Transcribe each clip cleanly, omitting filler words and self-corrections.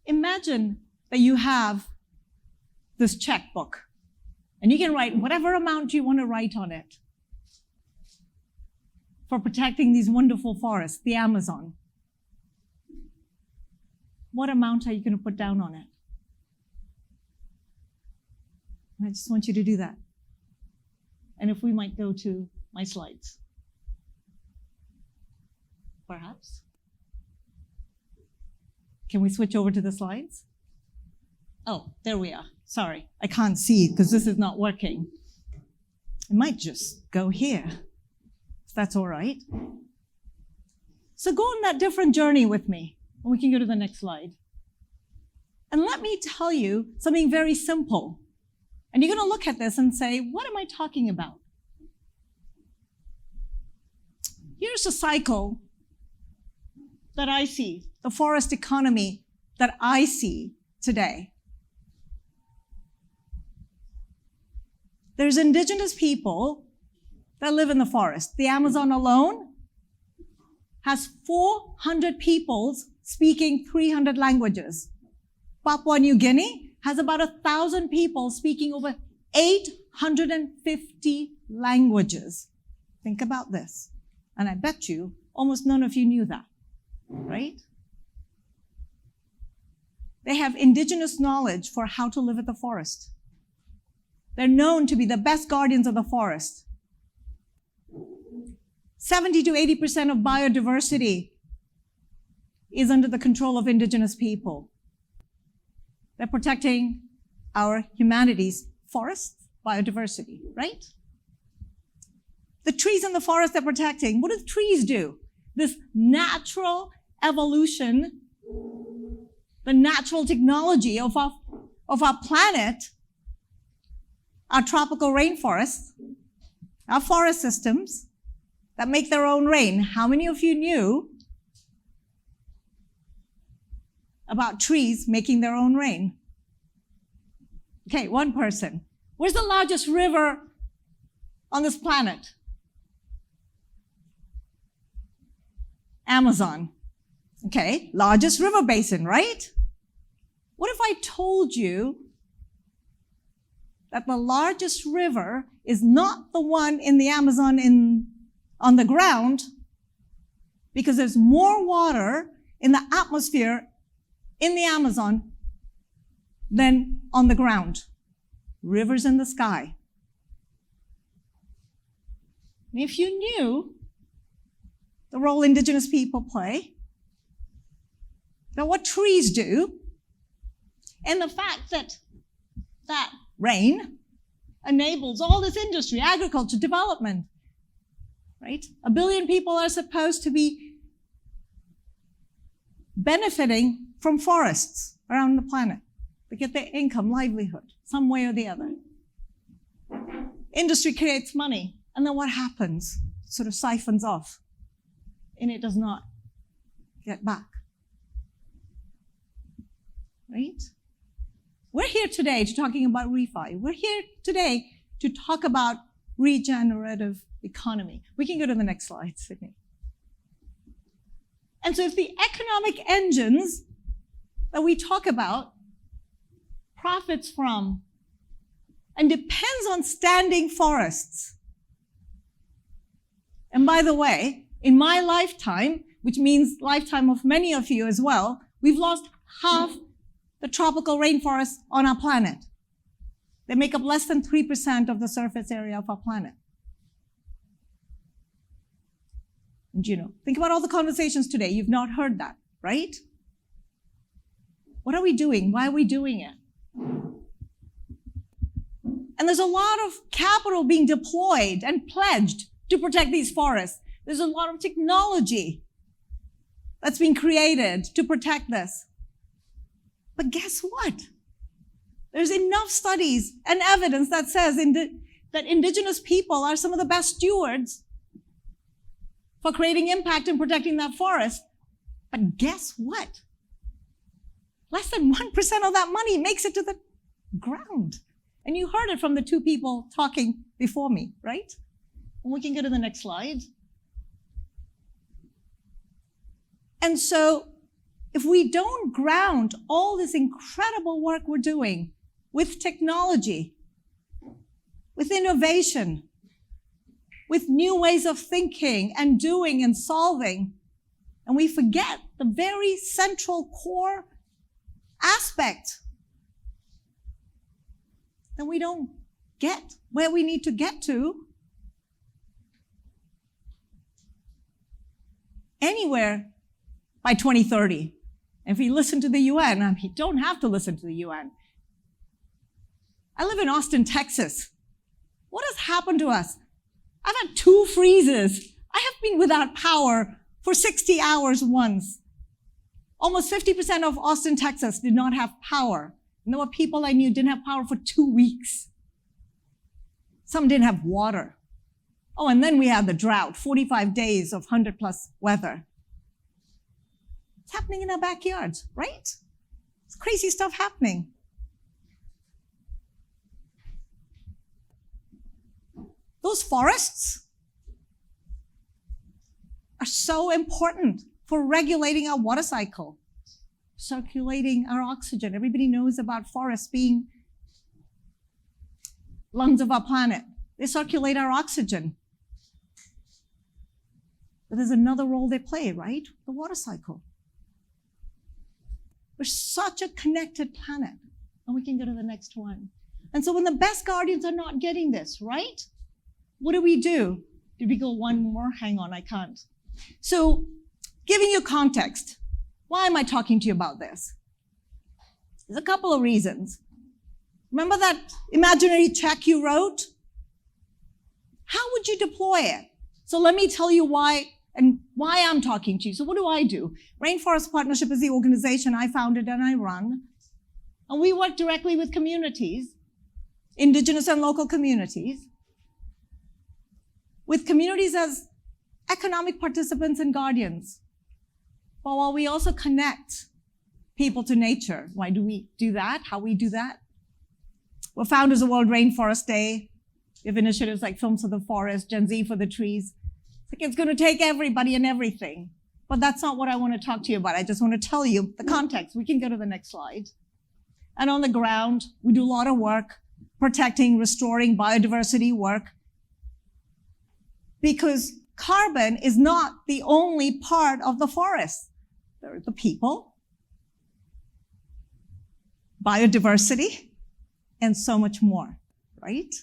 Imagine that you have this checkbook, and you can write whatever amount you want to write on it for protecting these wonderful forests, the Amazon. What amount are you going to put down on it? And I just want you to do that. And if we might go to my slides. Perhaps. Can we switch over to the slides? Oh, there we are. Sorry, I can't see it because this is not working. I might just go here, if that's all right. So go on that different journey with me. And we can go to the next slide. And let me tell you something very simple. And you're going to look at this and say, what am I talking about? Here's a cycle that I see, the forest economy that I see today. There's indigenous people that live in the forest. The Amazon alone has 400 peoples speaking 300 languages. Papua New Guinea has about 1,000 people speaking over 850 languages. Think about this. And I bet you almost none of you knew that, right? They have indigenous knowledge for how to live at the forest. They're known to be the best guardians of the forest. 70 to 80% of biodiversity is under the control of indigenous people. They're protecting our humanity's forests, biodiversity, right? The trees in the forest they're protecting, what do the trees do? This natural evolution, the natural technology of our planet, our tropical rainforests, our forest systems that make their own rain. How many of you knew about trees making their own rain? Okay, one person. Where's the largest river on this planet? Amazon. Okay, largest river basin, right? What if I told you that the largest river is not the one in the Amazon on the ground, because there's more water in the atmosphere in the Amazon than on the ground? Rivers in the sky. And if you knew the role indigenous people play, that what trees do, and the fact that rain enables all this industry, agriculture, development, right? 1 billion people are supposed to be benefiting from forests around the planet. They get their income, livelihood, some way or the other. Industry creates money, and then what happens? It sort of siphons off, and it does not get back. Right? We're here today to talking about ReFi. We're here today to talk about regenerative economy. We can go to the next slide, Sydney. And so if the economic engines that we talk about profits from and depends on standing forests. And by the way, in my lifetime, which means lifetime of many of you as well, we've lost half the tropical rainforests on our planet. They make up less than 3% of the surface area of our planet. And think about all the conversations today. You've not heard that, right? What are we doing? Why are we doing it? And there's a lot of capital being deployed and pledged to protect these forests. There's a lot of technology that's being created to protect this. But guess what? There's enough studies and evidence that says that indigenous people are some of the best stewards for creating impact and protecting that forest. But guess what? Less than 1% of that money makes it to the ground. And you heard it from the two people talking before me, right? And we can go to the next slide. And so if we don't ground all this incredible work we're doing with technology, with innovation, with new ways of thinking and doing and solving, and we forget the very central core aspect, then we don't get where we need to get to anywhere by 2030. And if you listen to the UN, I mean, you don't have to listen to the UN. I live in Austin, Texas. What has happened to us? I've had 2 freezes. I have been without power for 60 hours once. Almost 50% of Austin, Texas did not have power. And there were people I knew didn't have power for 2 weeks. Some didn't have water. Oh, and then we had the drought, 45 days of 100+ weather. It's happening in our backyards, right? It's crazy stuff happening. Those forests are so important for regulating our water cycle, circulating our oxygen. Everybody knows about forests being lungs of our planet. They circulate our oxygen. But there's another role they play, right? The water cycle. We're such a connected planet. And we can go to the next one. And so when the best guardians are not getting this, right? What do we do? Did we go one more? Hang on, I can't. So, giving you context, why am I talking to you about this? There's a couple of reasons. Remember that imaginary check you wrote? How would you deploy it? So let me tell you why I'm talking to you. So what do? Rainforest Partnership is the organization I founded and I run. And we work directly with communities, indigenous and local communities, with communities as economic participants and guardians. But while we also connect people to nature. Why do we do that? How we do that? We're founders of World Rainforest Day. We have initiatives like Films for the Forest, Gen Z for the Trees. It's going to take everybody and everything. But that's not what I want to talk to you about. I just want to tell you the context. We can go to the next slide. And on the ground, we do a lot of work protecting, restoring biodiversity work. Because carbon is not the only part of the forest. There are the people, biodiversity, and so much more, right?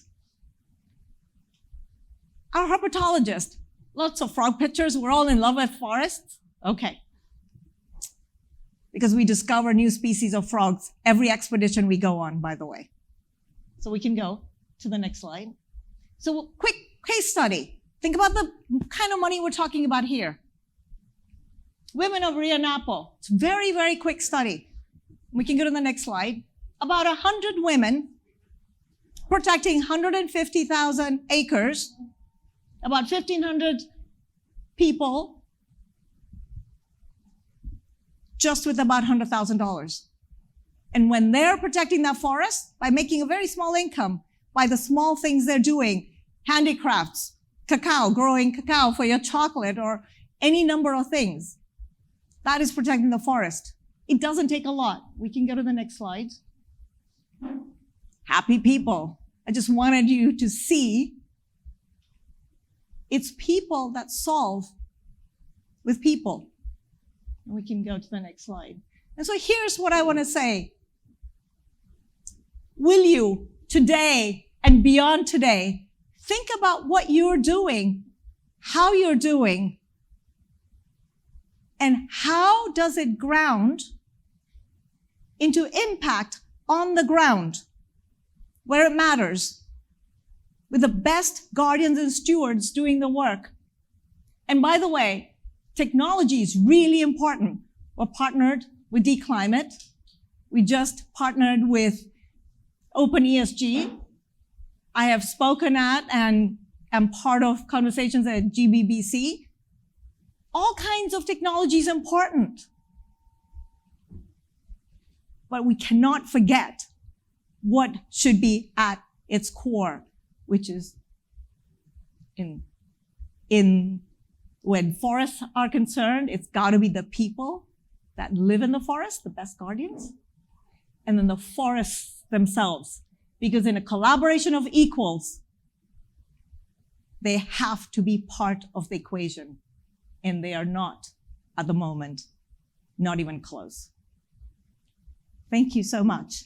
Our herpetologist, lots of frog pictures. We're all in love with forests. Okay. Because we discover new species of frogs every expedition we go on, by the way. So we can go to the next slide. So quick case study. Think about the kind of money we're talking about here. Women of Rio Napo. It's a very, very quick study. We can go to the next slide. About 100 women protecting 150,000 acres, about 1,500 people, just with about $100,000. And when they're protecting that forest, by making a very small income, by the small things they're doing, handicrafts, cacao, growing cacao for your chocolate, or any number of things, that is protecting the forest. It doesn't take a lot. We can go to the next slide. Happy people. I just wanted you to see it's people that solve with people. And we can go to the next slide. And so here's what I want to say. Will you, today and beyond today, think about what you're doing, how you're doing, and how does it ground into impact on the ground, where it matters, with the best guardians and stewards doing the work. And by the way, technology is really important. We're partnered with D-Climate. We just partnered with OpenESG. I have spoken at and am part of conversations at GBBC. All kinds of technology is important. But we cannot forget what should be at its core, which is when forests are concerned, it's got to be the people that live in the forest, the best guardians, and then the forests themselves. Because in a collaboration of equals, they have to be part of the equation. And they are not at the moment, not even close. Thank you so much.